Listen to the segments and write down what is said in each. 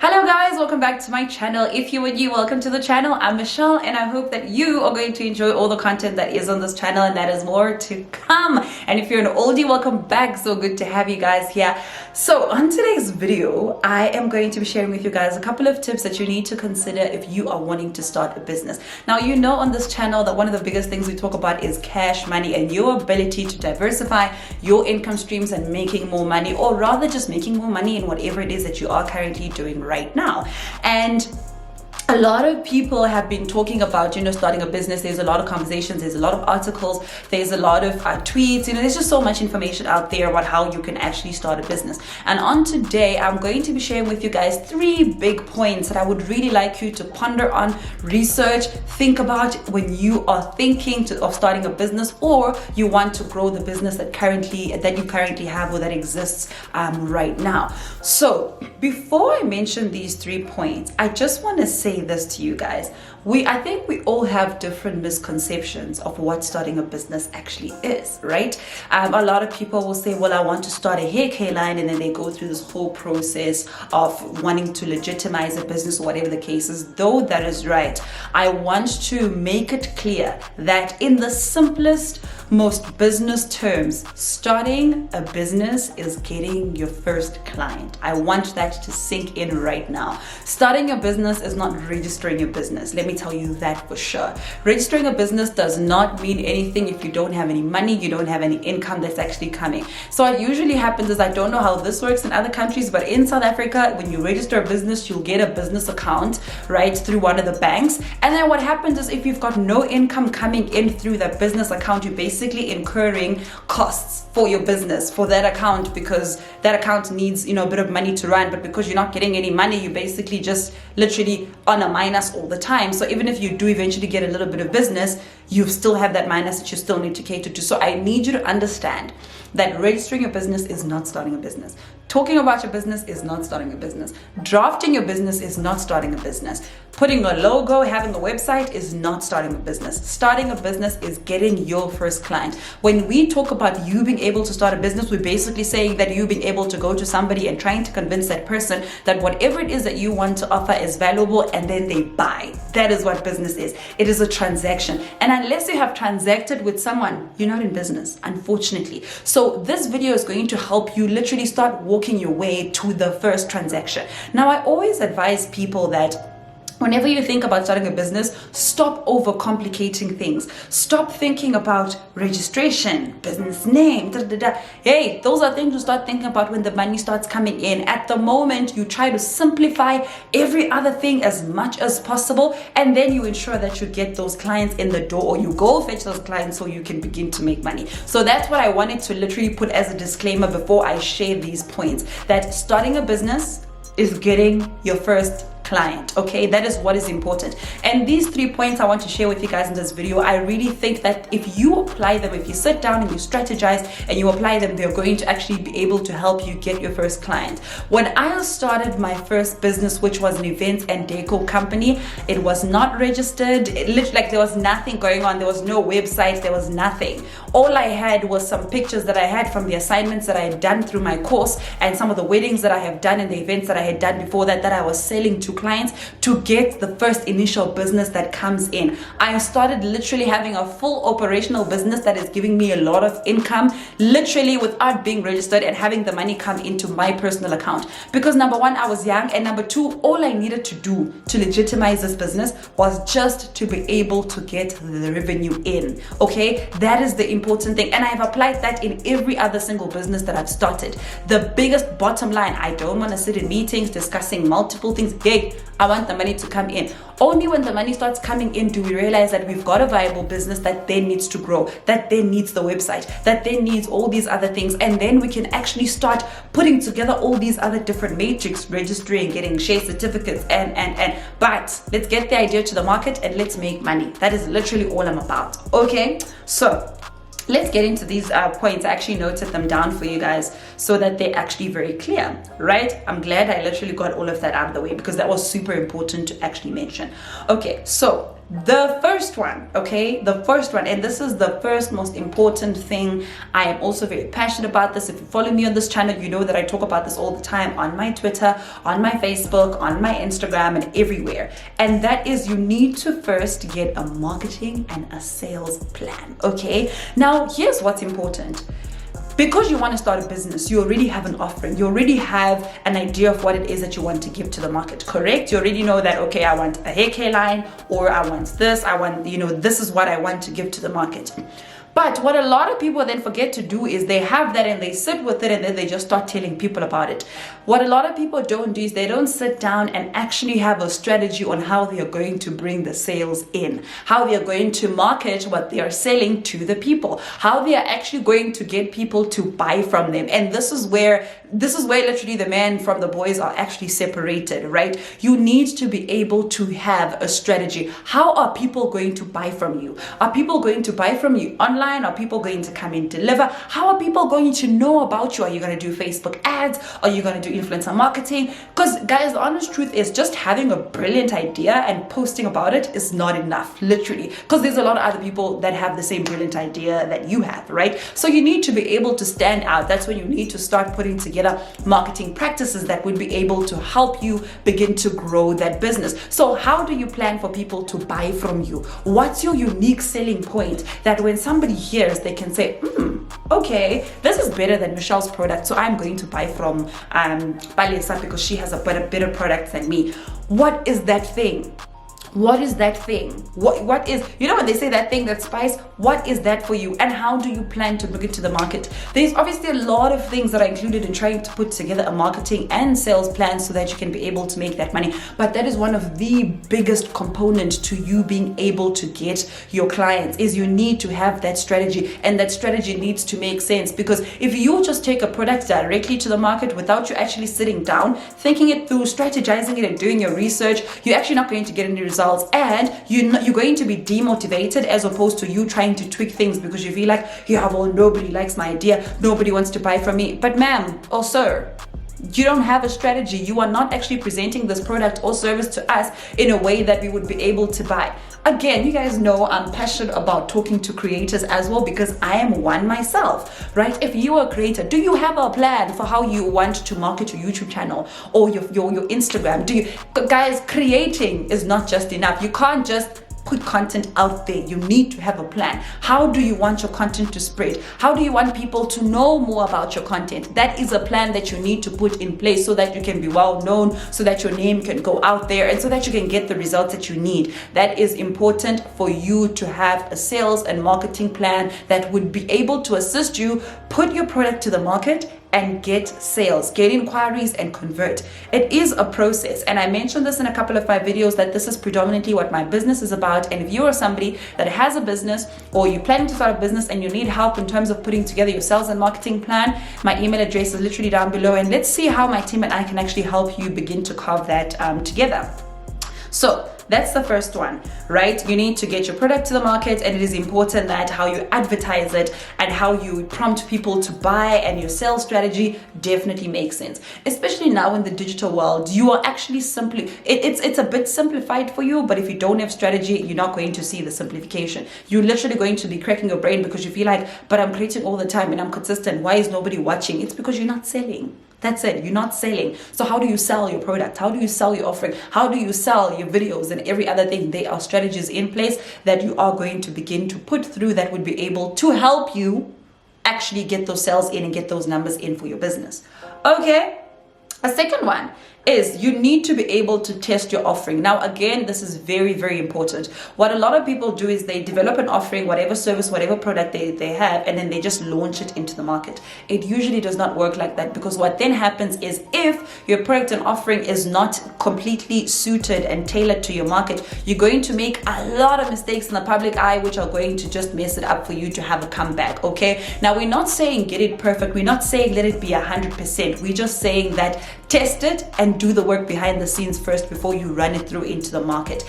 Hello guys, welcome back to my channel. If you are new, welcome to the channel. I'm Michelle and I hope that you are going to enjoy all the content that is on this channel and that is more to come. And if you're an oldie, welcome back. So good to have you guys here. So on today's video, I am going to be sharing with you guys a couple of tips that you need to consider if you are wanting to start a business. Now, you know on this channel that one of the biggest things we talk about is cash money and your ability to diversify your income streams and making more money, or rather just making more money in whatever it is that you are currently doing right now. And a lot of people have been talking about, starting a business. There's a lot of conversations, there's a lot of articles, there's a lot of tweets, there's just so much information out there about how you can actually start a business. And on today, I'm going to be sharing with you guys 3 big points that I would really like you to ponder on, research, think about when you are thinking of starting a business, or you want to grow the business that you currently have or that exists right now. So before I mention these 3 points, I just want to say this to you guys. I think we all have different misconceptions of what starting a business actually is, right? A lot of people will say, well, I want to start a hair care line, and then they go through this whole process of wanting to legitimize a business or whatever the case is. Though that is right, I want to make it clear that in the simplest, most business terms, starting a business is getting your first client. I want that to sink in right now. Starting a business is not registering a business. Let me tell you that for sure. Registering a business does not mean anything if you don't have any money, you don't have any income that's actually coming. So what usually happens is, I don't know how this works in other countries, but in South Africa, when you register a business, you'll get a business account, right, through one of the banks. And then what happens is, if you've got no income coming in through that business account, you're basically incurring costs for your business, for that account, because that account needs, a bit of money to run. But because you're not getting any money, you're basically just literally on a minus all the time. So even if you do eventually get a little bit of business, you still have that minus that you still need to cater to. So I need you to understand that registering a business is not starting a business. Talking about your business is not starting a business. Drafting your business is not starting a business. Putting a logo, having a website is not starting a business. Starting a business is getting your first client. When we talk about you being able to start a business, we're basically saying that you being able to go to somebody and trying to convince that person that whatever it is that you want to offer is valuable, and then they buy. That is what business is. It is a transaction. And unless you have transacted with someone, you're not in business, unfortunately. So this video is going to help you literally start walking your way to the first transaction. Now, I always advise people that whenever you think about starting a business, stop overcomplicating things. Stop thinking about registration, business name, Hey, those are things to start thinking about when the money starts coming in. At the moment, you try to simplify every other thing as much as possible, and then you ensure that you get those clients in the door, or you go fetch those clients so you can begin to make money. So that's what I wanted to literally put as a disclaimer before I share these points, that starting a business is getting your first client. Okay, that is what is important. And these 3 points I want to share with you guys in this video, I really think that if you apply them, if you sit down and you strategize and you apply them, they're going to actually be able to help you get your first client. When I started my first business, which was an events and deco company, it was not registered. It literally, like, there was nothing going on. There was no website, there was nothing. All I had was some pictures that I had from the assignments that I had done through my course, and some of the weddings that I have done and the events that I had done before that I was selling to clients to get the first initial business that comes in. I started literally having a full operational business that is giving me a lot of income, literally without being registered, and having the money come into my personal account. Because number one, I was young, and number two, all I needed to do to legitimize this business was just to be able to get the revenue in. Okay, that is the important thing, and I've applied that in every other single business that I've started. The biggest bottom line, I don't want to sit in meetings discussing multiple things. I want the money to come in. Only when the money starts coming in do we realize that we've got a viable business that then needs to grow, that then needs the website, that then needs all these other things. And then we can actually start putting together all these other different matrix, registering, getting share certificates, but let's get the idea to the market and let's make money. That is literally all I'm about. Okay, so let's get into these points. I actually noted them down for you guys. so that they're actually very clear, right? I'm glad I literally got all of that out of the way because that was super important to actually mention. Okay, so the first one, and this is the first most important thing. I am also very passionate about this. If you follow me on this channel, you know that I talk about this all the time on my Twitter, on my Facebook, on my Instagram, and everywhere. And that is, you need to first get a marketing and a sales plan, okay? Now, here's what's important. Because you want to start a business, you already have an offering. You already have an idea of what it is that you want to give to the market, correct? You already know that, okay, I want a hair care line, or I want this, this is what I want to give to the market. But what a lot of people then forget to do is they have that and they sit with it and then they just start telling people about it. What a lot of people don't do is they don't sit down and actually have a strategy on how they are going to bring the sales in, how they are going to market what they are selling to the people, how they are actually going to get people to buy from them. And this is where literally the men from the boys are actually separated, right? You need to be able to have a strategy. How are people going to buy from you? Are people going to buy from you online? Are people going to come and deliver? How are people going to know about you? Are you going to do Facebook ads? Are you going to do influencer marketing? Because guys, the honest truth is just having a brilliant idea and posting about it is not enough, literally, because there's a lot of other people that have the same brilliant idea that you have, right? So you need to be able to stand out. That's when you need to start putting together marketing practices that would be able to help you begin to grow that business. So how do you plan for people to buy from you? What's your unique selling point that when somebody hears, they can say, okay, this is better than Michelle's product, so I'm going to buy from Palesa because she has a better product than me. What is that thing? What is that thing? What is, when they say that thing, that spice, what is that for you? And how do you plan to bring it to the market? There's obviously a lot of things that are included in trying to put together a marketing and sales plan so that you can be able to make that money. But that is one of the biggest components to you being able to get your clients, is you need to have that strategy, and that strategy needs to make sense. Because if you just take a product directly to the market without you actually sitting down, thinking it through, strategizing it and doing your research, you're actually not going to get any results. And you're going to be demotivated, as opposed to you trying to tweak things because you feel like, nobody likes my idea, nobody wants to buy from me. But ma'am or sir, you don't have a strategy. You are not actually presenting this product or service to us in a way that we would be able to buy. Again, you guys know I'm passionate about talking to creators as well, because I am one myself, right? If you are a creator, do you have a plan for how you want to market your YouTube channel or your Instagram? Guys, creating is not just enough. You can't just put content out there. You need to have a plan. How do you want your content to spread? How do you want people to know more about your content? That is a plan that you need to put in place so that you can be well known, so that your name can go out there, and so that you can get the results that you need. That is important for you to have a sales and marketing plan that would be able to assist you put your product to the market and get sales, get inquiries, and convert. It is a process, and I mentioned this in a couple of my videos that this is predominantly what my business is about. And if you are somebody that has a business, or you're planning to start a business and you need help in terms of putting together your sales and marketing plan, my email address is literally down below, and let's see how my team and I can actually help you begin to carve that together. So that's the first one, right? You need to get your product to the market, and it is important that how you advertise it and how you prompt people to buy, and your sales strategy definitely makes sense. Especially now in the digital world, you are actually it's a bit simplified for you, but if you don't have strategy, you're not going to see the simplification. You're literally going to be cracking your brain because you feel like, but I'm creating all the time and I'm consistent. Why is nobody watching? It's because you're not selling. That's it. You're not selling. So how do you sell your product? How do you sell your offering? How do you sell your videos and every other thing? There are strategies in place that you are going to begin to put through that would be able to help you actually get those sales in and get those numbers in for your business. Okay. A second one is you need to be able to test your offering. Now, again, this is very, very important. What a lot of people do is they develop an offering, whatever service, whatever product they have, and then they just launch it into the market. It usually does not work like that, because what then happens is if your product and offering is not completely suited and tailored to your market, you're going to make a lot of mistakes in the public eye, which are going to just mess it up for you to have a comeback, okay? Now, we're not saying get it perfect. We're not saying let it be 100%. We're just saying that test it and do the work behind the scenes first before you run it through into the market.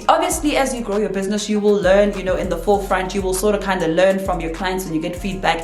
Obviously, as you grow your business, you will learn, in the forefront, you will sort of kind of learn from your clients when you get feedback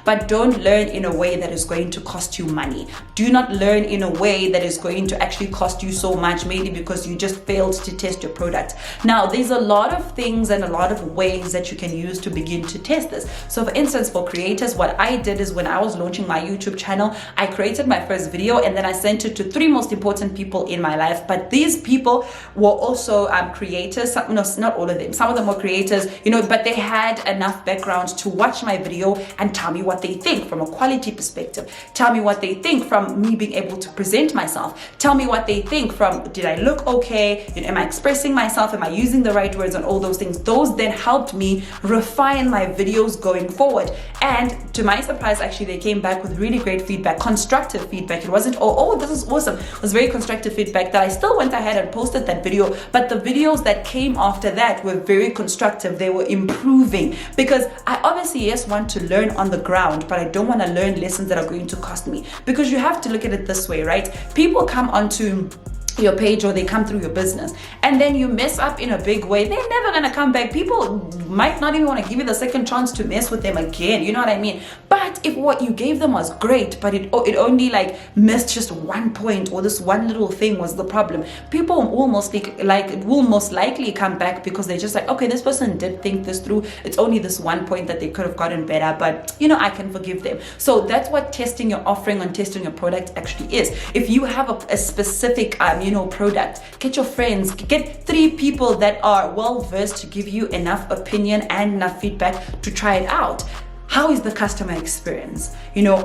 but don't learn in a way that is going to cost you money. Do not learn in a way that is going to actually cost you so much, mainly because you just failed to test your product. Now, there's a lot of things and a lot of ways that you can use to begin to test this. So for instance, for creators, what I did is when I was launching my YouTube channel, I created my first video and then I sent it to 3 most important people in my life. But these people were also creators. Not all of them. Some of them were creators, but they had enough background to watch my video and tell me what they think from a quality perspective. Tell me what they think from me being able to present myself. Tell me what they think from, did I look okay? Am I expressing myself? Am I using the right words and all those things? Those then helped me refine my videos going forward. And to my surprise, actually, they came back with really great feedback, constructive feedback. It wasn't, oh, this is awesome. It was very constructive feedback that I still went ahead and posted that video, but the videos that came after that were very constructive. They were improving, because I obviously, yes, want to learn on the ground, but I don't want to learn lessons that are going to cost me. Because you have to look at it this way, right? People come onto your page or they come through your business and then you mess up in a big way, they're never going to come back. People might not even want to give you the second chance to mess with them again, you know what I mean? But if what you gave them was great, but it only missed just one point, or this one little thing was the problem, people will most likely come back, because they're just okay, this person did think this through. It's only this one point that they could have gotten better, but I can forgive them. So that's what testing your offering and testing your product actually is. If you have a specific product, get your friends, get 3 people that are well versed to give you enough opinion and enough feedback to try it out. How is the customer experience?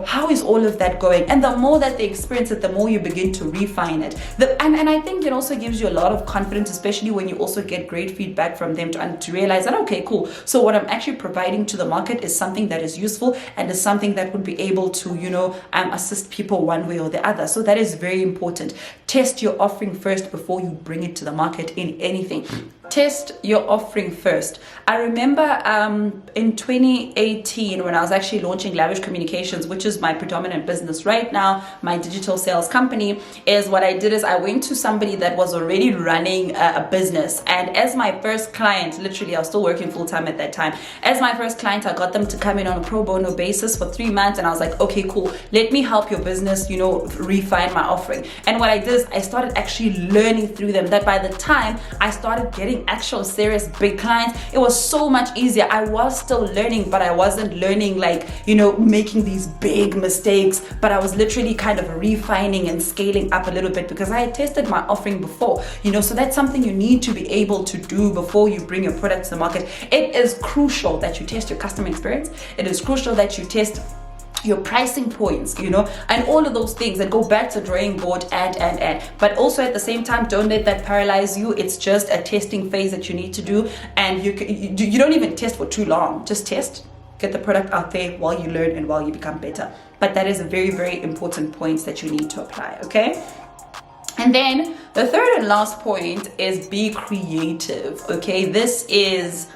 How is all of that going? And the more that they experience it, the more you begin to refine it. And I think it also gives you a lot of confidence, especially when you also get great feedback from them to realize that, okay, cool. So what I'm actually providing to the market is something that is useful and is something that would be able to, assist people one way or the other. So that is very important. Test your offering first before you bring it to the market in anything. Test your offering first. I remember in 2018, when I was actually launching Lavish Communications, which is my predominant business right now, my digital sales company, is what I did is I went to somebody that was already running a business. And as my first client, literally I was still working full-time at that time, as my first client, I got them to come in on a pro bono basis for 3 months. And I was like, okay, cool. Let me help your business, refine my offering. And what I did is I started actually learning through them, that by the time I started getting actual serious big clients, it was so much easier. I was still learning, but I wasn't learning making these big mistakes, but I was literally kind of refining and scaling up a little bit, because I had tested my offering before, so that's something you need to be able to do before you bring your product to the market. It is crucial that you test your customer experience. It is crucial that you test your pricing points, and all of those things, and go back to the drawing board and but also at the same time, don't let that paralyze you. It's just a testing phase that you need to do, and you don't even test for too long. Just test, get the product out there while you learn and while you become better. But that is a very, very important point that you need to apply, okay? And then the third and last point is be creative, okay? This is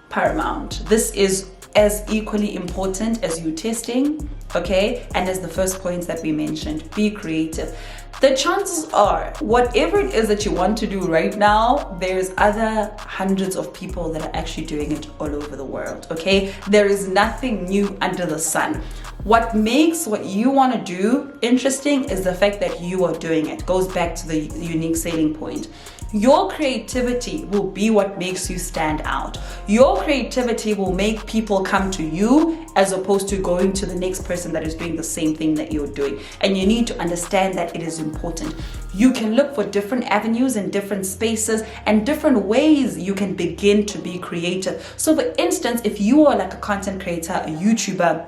paramount. This is as equally important as you testing, okay? And as the first points that we mentioned, be creative. The chances are, whatever it is that you want to do right now, there's other hundreds of people that are actually doing it all over the world, okay? There is nothing new under the sun. What makes what you want to do interesting is the fact that you are doing it. Goes back to the unique selling point. Your creativity will be what makes you stand out. Your creativity will make people come to you as opposed to going to the next person that is doing the same thing that you're doing. And you need to understand that it is important. You can look for different avenues and different spaces and different ways you can begin to be creative. So for instance, if you are like a content creator, a YouTuber,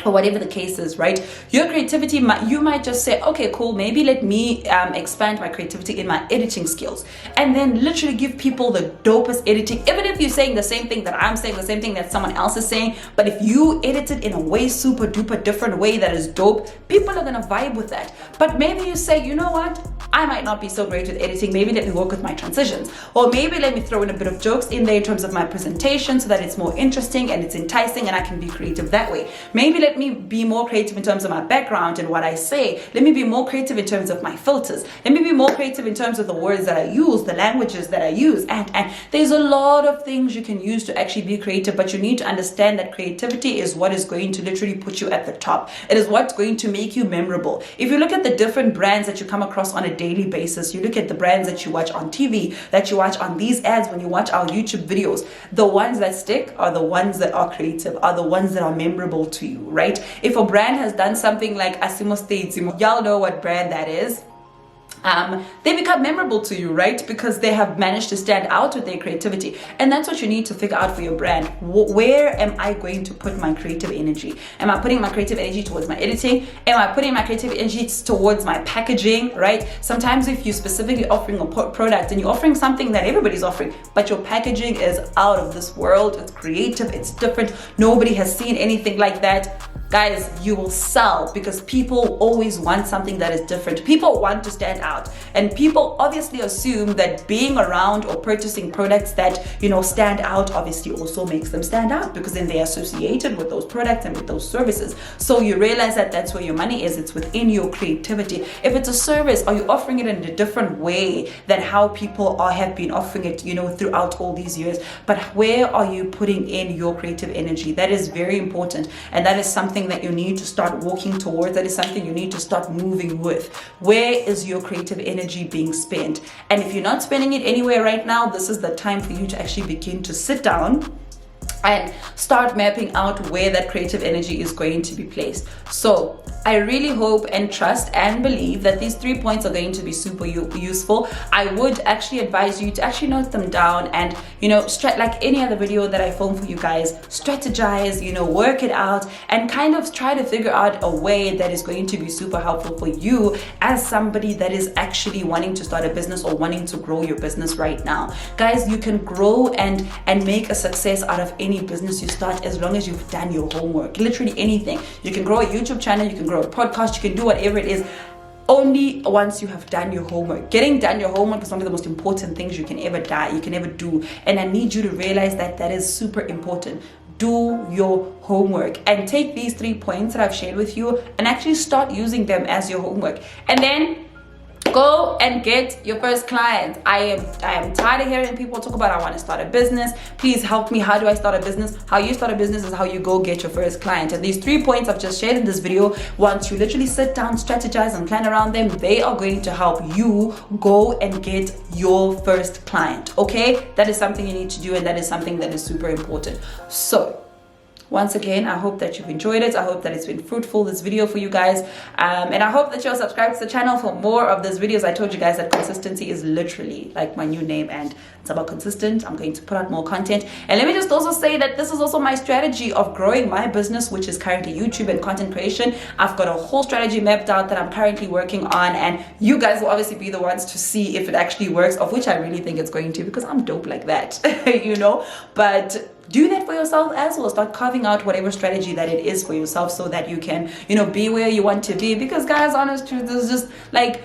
or whatever the case is, right? Your creativity, you might just say, okay, cool, maybe let me expand my creativity in my editing skills, and then literally give people the dopest editing. Even if you're saying the same thing that I'm saying, the same thing that someone else is saying, but if you edit it in a way super duper different way that is dope, people are gonna vibe with that. But maybe you say, you know what? I might not be so great with editing. Maybe let me work with my transitions, or maybe let me throw in a bit of jokes in there in terms of my presentation so that it's more interesting and it's enticing and I can be creative that way. Maybe let let me be more creative in terms of my background and what I say. Let me be more creative in terms of my filters. Let me be more creative in terms of the words that I use, the languages that I use. And there's a lot of things you can use to actually be creative, but you need to understand that creativity is what is going to literally put you at the top. It is what's going to make you memorable. If you look at the different brands that you come across on a daily basis, you look at the brands that you watch on TV, that you watch on these ads, when you watch our YouTube videos, the ones that stick are the ones that are creative, are the ones that are memorable to you, right? If a brand has done something like Asimo States, y'all know what brand that is. They become memorable to you, right? Because they have managed to stand out with their creativity. And that's what you need to figure out for your brand. Where am I going to put my creative energy? Am I putting my creative energy towards my editing? Am I putting my creative energy towards my packaging, right? Sometimes if you're specifically offering a product and you're offering something that everybody's offering, but your packaging is out of this world, it's creative, it's different, nobody has seen anything like that, guys, you will sell, because people always want something that is different. People want to stand out, and people obviously assume that being around or purchasing products that, you know, stand out obviously also makes them stand out, because then they're associated with those products and with those services. So you realize that that's where your money is. It's within your creativity. If it's a service, are you offering it in a different way than how people have been offering it, you know, throughout all these years? But where are you putting in your creative energy? That is very important, and that is something that you need to start walking towards. That is something you need to start moving with. Where is your creative energy being spent? And if you're not spending it anywhere right now, this is the time for you to actually begin to sit down and start mapping out where that creative energy is going to be placed. So I really hope and trust and believe that these 3 points are going to be super useful. I would actually advise you to actually note them down and, you know, like any other video that I film for you guys, strategize, you know, work it out and kind of try to figure out a way that is going to be super helpful for you as somebody that is actually wanting to start a business or wanting to grow your business right now. Guys, you can grow and make a success out of any business you start as long as you've done your homework. Literally anything. You can grow a YouTube channel, you can grow a podcast, you can do whatever it is, only once you have done your homework. Getting done your homework is one of the most important things you can ever do, and I need you to realize that that is super important. Do your homework and take these 3 points that I've shared with you and actually start using them as your homework, and then go and get your first client. I am tired of hearing people talk about, I want to start a business. Please help me. How do I start a business? How you start a business is how you go get your first client. And these 3 points I've just shared in this video, once you literally sit down, strategize and plan around them, they are going to help you go and get your first client. Okay? That is something you need to do, and that is something that is super important. So once again, I hope that you've enjoyed it. I hope that it's been fruitful, this video for you guys. And I hope that you'll subscribe to the channel for more of these videos. I told you guys that consistency is literally like my new name, and it's about consistent. I'm going to put out more content. And let me just also say that this is also my strategy of growing my business, which is currently YouTube and content creation. I've got a whole strategy mapped out that I'm currently working on, and you guys will obviously be the ones to see if it actually works, of which I really think it's going to, because I'm dope like that, you know. But do that for yourself as well. Start carving out whatever strategy that it is for yourself, so that you can, you know, be where you want to be. Because guys, honest truth is just like,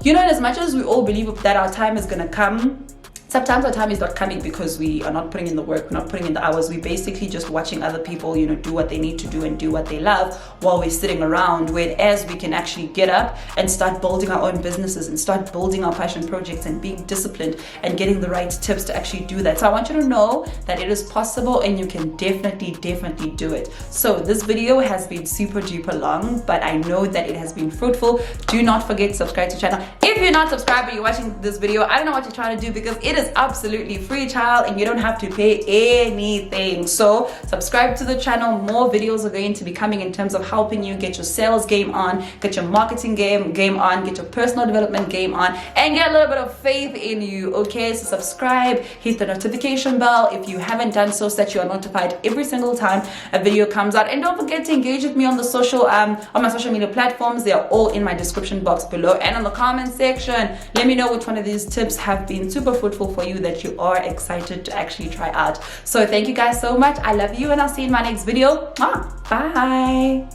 you know, as much as we all believe that our time is gonna come, sometimes our time is not coming because we are not putting in the work, we're not putting in the hours. We're basically just watching other people, you know, do what they need to do and do what they love while we're sitting around. Whereas we can actually get up and start building our own businesses and start building our passion projects and being disciplined and getting the right tips to actually do that. So I want you to know that it is possible and you can definitely do it. So this video has been super duper long, but I know that it has been fruitful. Do not forget to subscribe to the channel. If you're not subscribed but you're watching this video, I don't know what you're trying to do, because it is absolutely free, child, and you don't have to pay anything. So subscribe to the channel. More videos are going to be coming in terms of helping you get your sales game on, get your marketing game on, get your personal development game on, and get a little bit of faith in you. Okay, so subscribe, hit the notification bell if you haven't done so, so that you are notified every single time a video comes out. And don't forget to engage with me on the social on my social media platforms. They are all in my description box below and on the comment section. Let me know which one of these tips have been super fruitful for you, that you are excited to actually try out. So thank you guys so much. I love you, and I'll see you in my next video. Bye.